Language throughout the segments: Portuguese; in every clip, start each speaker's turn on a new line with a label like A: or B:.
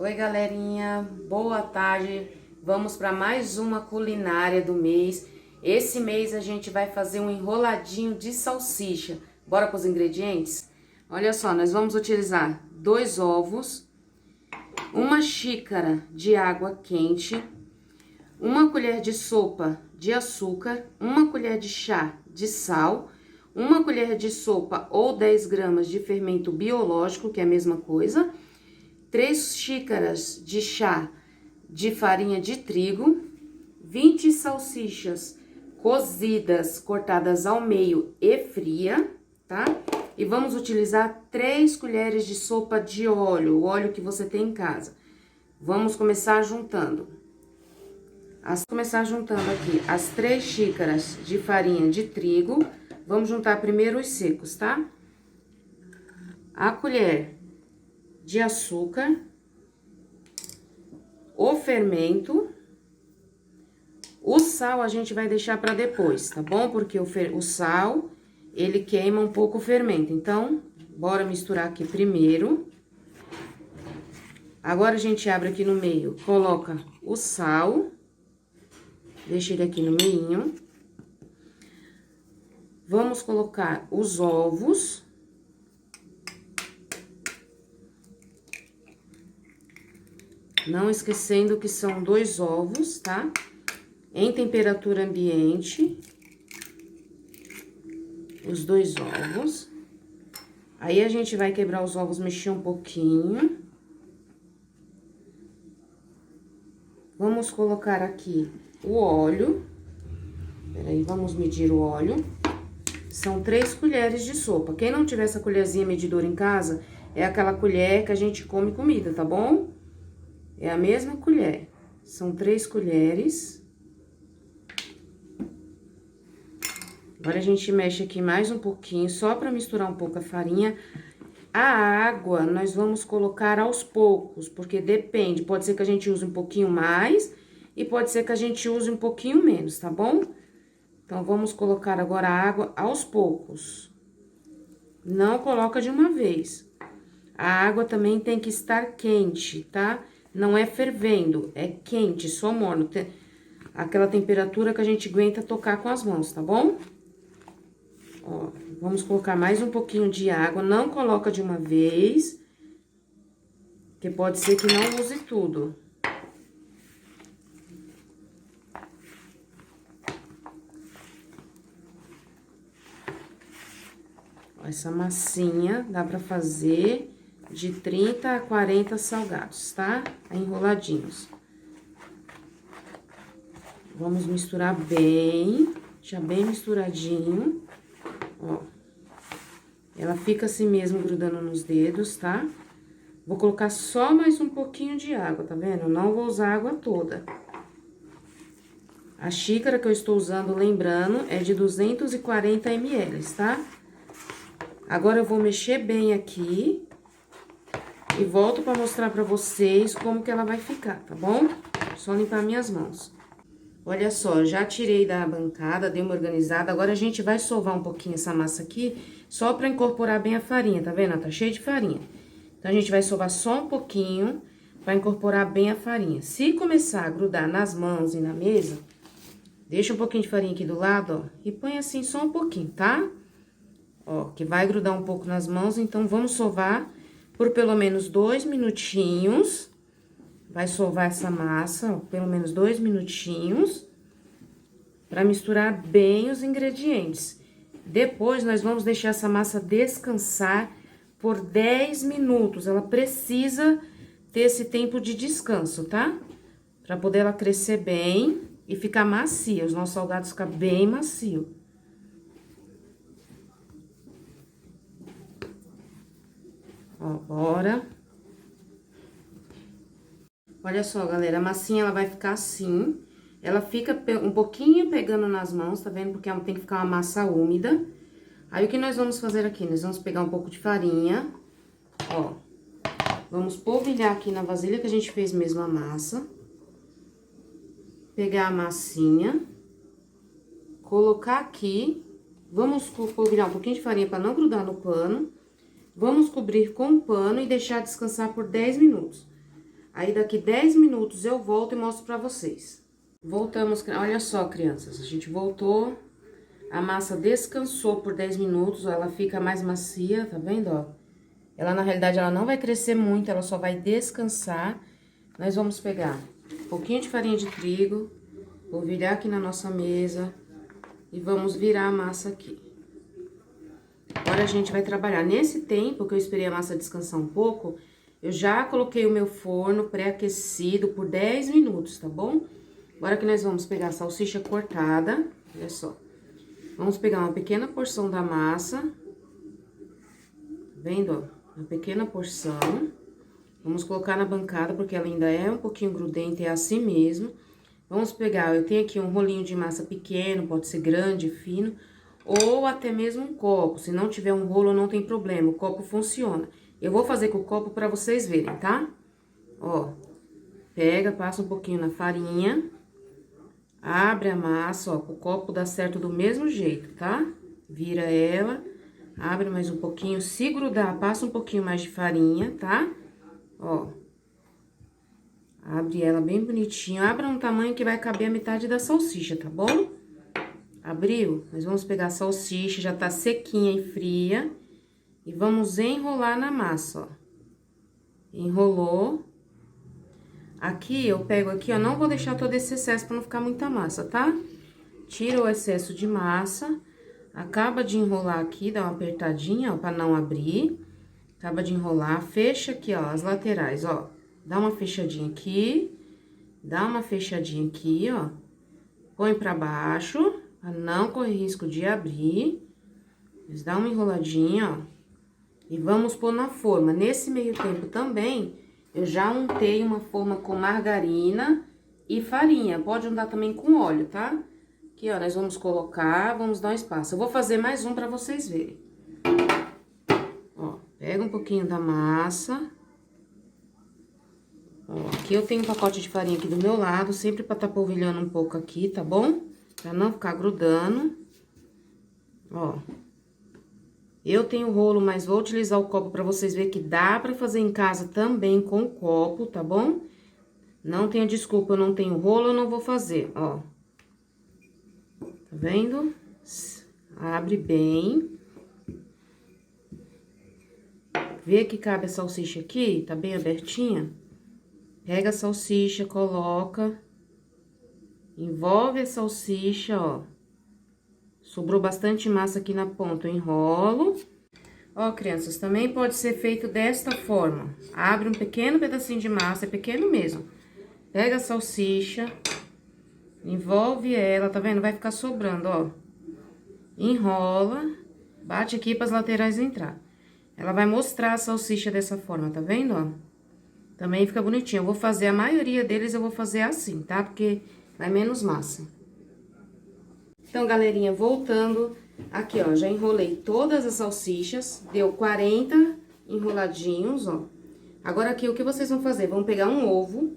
A: Oi, galerinha, boa tarde. Vamos para mais uma culinária do mês. Esse mês a gente vai fazer um enroladinho de salsicha. Bora para os ingredientes? Olha só, nós vamos utilizar 2 ovos, 1 xícara de água quente, 1 colher de sopa de açúcar, 1 colher de chá de sal, 1 colher de sopa ou 10 gramas de fermento biológico, que é a mesma coisa, 3 xícaras de chá de farinha de trigo, 20 salsichas cozidas, cortadas ao meio e fria, tá? E vamos utilizar 3 colheres de sopa de óleo, o óleo que você tem em casa. Vamos começar juntando. Aqui as 3 xícaras de farinha de trigo. Vamos juntar primeiro os secos, tá? A colher de açúcar, o fermento, o sal a gente vai deixar para depois, tá bom? Porque o sal, ele queima um pouco o fermento. Então, bora misturar aqui primeiro. Agora, a gente abre aqui no meio, coloca o sal, deixa ele aqui no meinho. Vamos colocar os ovos. Não esquecendo que são 2 ovos, tá? Em temperatura ambiente. Os 2 ovos. Aí, a gente vai quebrar os ovos, mexer um pouquinho. Vamos colocar aqui o óleo. Peraí, vamos medir o óleo. São 3 colheres de sopa. Quem não tiver essa colherzinha medidora em casa, é aquela colher que a gente come comida, tá bom? É a mesma colher. São 3 colheres. Agora, a gente mexe aqui mais um pouquinho, só pra misturar um pouco a farinha. A água, nós vamos colocar aos poucos, porque depende. Pode ser que a gente use um pouquinho mais e pode ser que a gente use um pouquinho menos, tá bom? Então, vamos colocar agora a água aos poucos. Não coloca de uma vez. A água também tem que estar quente, tá? Não é fervendo, é quente, só morno. Aquela temperatura que a gente aguenta tocar com as mãos, tá bom? Ó, vamos colocar mais um pouquinho de água, não coloca de uma vez, que pode ser que não use tudo. Ó, essa massinha dá pra fazer de 30 a 40 salgados, tá? Enroladinhos. Vamos misturar bem, já bem misturadinho. Ó, ela fica assim mesmo grudando nos dedos, tá? Vou colocar só mais um pouquinho de água, tá vendo? Não vou usar a água toda. A xícara que eu estou usando, lembrando, é de 240 ml, tá? Agora, eu vou mexer bem aqui e volto pra mostrar pra vocês como que ela vai ficar, tá bom? Só limpar minhas mãos. Olha só, já tirei da bancada, dei uma organizada. Agora, a gente vai sovar um pouquinho essa massa aqui, só pra incorporar bem a farinha, tá vendo? Tá cheio de farinha. Então, a gente vai sovar só um pouquinho pra incorporar bem a farinha. Se começar a grudar nas mãos e na mesa, deixa um pouquinho de farinha aqui do lado, ó, e põe assim só um pouquinho, tá? Ó, que vai grudar um pouco nas mãos, então, vamos sovar por pelo menos 2 minutinhos. Vai sovar essa massa, ó, pelo menos 2 minutinhos, pra misturar bem os ingredientes. Depois, nós vamos deixar essa massa descansar por 10 minutos. Ela precisa ter esse tempo de descanso, tá? Pra poder ela crescer bem e ficar macia, os nossos salgados ficam bem macio. Ó, bora. Olha só, galera, a massinha, ela vai ficar assim. Ela fica um pouquinho pegando nas mãos, tá vendo? Porque ela tem que ficar uma massa úmida. Aí, o que nós vamos fazer aqui? Nós vamos pegar um pouco de farinha, ó. Vamos polvilhar aqui na vasilha que a gente fez mesmo a massa. Pegar a massinha. Colocar aqui. Vamos polvilhar um pouquinho de farinha pra não grudar no pano. Vamos cobrir com um pano e deixar descansar por 10 minutos. Aí, daqui 10 minutos eu volto e mostro pra vocês. Voltamos, olha só, crianças, a gente voltou. A massa descansou por 10 minutos, ó, ela fica mais macia, tá vendo, ó? Ela, na realidade, ela não vai crescer muito, ela só vai descansar. Nós vamos pegar um pouquinho de farinha de trigo, polvilhar aqui na nossa mesa e vamos virar a massa aqui. Agora, a gente vai trabalhar. Nesse tempo que eu esperei a massa descansar um pouco, eu já coloquei o meu forno pré-aquecido por 10 minutos, tá bom? Agora que nós vamos pegar a salsicha cortada, olha só. Vamos pegar uma pequena porção da massa, tá vendo, ó? Uma pequena porção. Vamos colocar na bancada, porque ela ainda é um pouquinho grudenta, é assim mesmo. Vamos pegar, eu tenho aqui um rolinho de massa pequeno, pode ser grande, fino, ou até mesmo um copo. Se não tiver um rolo, não tem problema, o copo funciona. Eu vou fazer com o copo pra vocês verem, tá? Ó, pega, passa um pouquinho na farinha, abre a massa, ó, o copo dá certo do mesmo jeito, tá? Vira ela, abre mais um pouquinho, se grudar, passa um pouquinho mais de farinha, tá? Ó, abre ela bem bonitinho, abra um tamanho que vai caber a metade da salsicha, tá bom? Abriu? Nós vamos pegar a salsicha, já tá sequinha e fria, e vamos enrolar na massa, ó. Enrolou. Aqui, eu pego aqui, ó, não vou deixar todo esse excesso pra não ficar muita massa, tá? Tira o excesso de massa, acaba de enrolar aqui, dá uma apertadinha, ó, pra não abrir. Acaba de enrolar, fecha aqui, ó, as laterais, ó. Dá uma fechadinha aqui, dá uma fechadinha aqui, ó. Põe pra baixo, pra não correr risco de abrir. Mas dá uma enroladinha, ó. E vamos pôr na forma. Nesse meio tempo também, eu já untei uma forma com margarina e farinha. Pode untar também com óleo, tá? Aqui, ó, nós vamos colocar, vamos dar um espaço. Eu vou fazer mais um pra vocês verem. Ó, pega um pouquinho da massa. Ó, aqui eu tenho um pacote de farinha aqui do meu lado, sempre pra tá polvilhando um pouco aqui, tá bom? Pra não ficar grudando. Ó. Eu tenho rolo, mas vou utilizar o copo pra vocês verem que dá pra fazer em casa também com o copo, tá bom? Não tenha desculpa, eu não tenho rolo, eu não vou fazer, ó. Tá vendo? Abre bem. Vê que cabe a salsicha aqui, tá bem abertinha? Pega a salsicha, coloca. Envolve a salsicha, ó. Sobrou bastante massa aqui na ponta, eu enrolo. Ó, crianças, também pode ser feito desta forma. Abre um pequeno pedacinho de massa, é pequeno mesmo. Pega a salsicha, envolve ela, tá vendo? Vai ficar sobrando, ó. Enrola, bate aqui para as laterais entrar. Ela vai mostrar a salsicha dessa forma, tá vendo, ó? Também fica bonitinho. Eu vou fazer, a maioria deles eu vou fazer assim, tá? Porque vai menos massa. Então, galerinha, voltando, aqui, ó, já enrolei todas as salsichas, deu 40 enroladinhos, ó. Agora, aqui, o que vocês vão fazer? Vão pegar um ovo,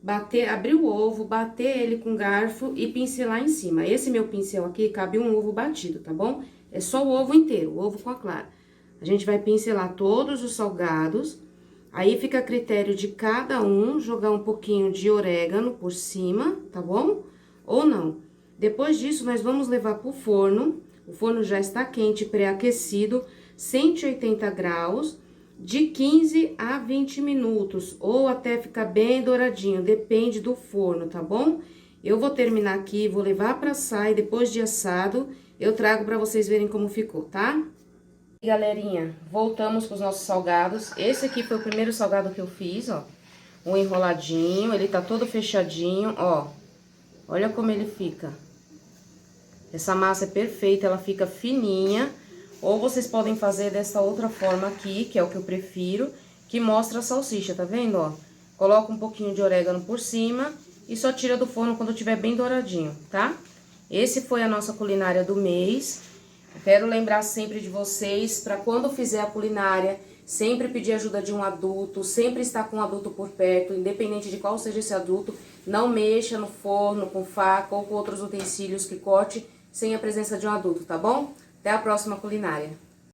A: bater, abrir o ovo, bater ele com garfo e pincelar em cima. Esse meu pincel aqui, cabe um ovo batido, tá bom? É só o ovo inteiro, o ovo com a clara. A gente vai pincelar todos os salgados, aí fica a critério de cada um jogar um pouquinho de orégano por cima, tá bom? Ou não. Depois disso, nós vamos levar pro forno. O forno já está quente, pré-aquecido, 180 graus, de 15 a 20 minutos, ou até ficar bem douradinho, depende do forno, tá bom? Eu vou terminar aqui, vou levar pra assar e depois de assado, eu trago pra vocês verem como ficou, tá? E, galerinha, voltamos com os nossos salgados. Esse aqui foi o primeiro salgado que eu fiz, ó. Um enroladinho, ele tá todo fechadinho, ó. Olha como ele fica. Essa massa é perfeita, ela fica fininha. Ou vocês podem fazer dessa outra forma aqui, que é o que eu prefiro, que mostra a salsicha, tá vendo, ó? Coloca um pouquinho de orégano por cima e só tira do forno quando tiver bem douradinho, tá? Esse foi a nossa culinária do mês. Eu quero lembrar sempre de vocês, pra quando fizer a culinária, sempre pedir ajuda de um adulto, sempre estar com um adulto por perto, independente de qual seja esse adulto. Não mexa no forno com faca ou com outros utensílios que corte sem a presença de um adulto, tá bom? Até a próxima culinária.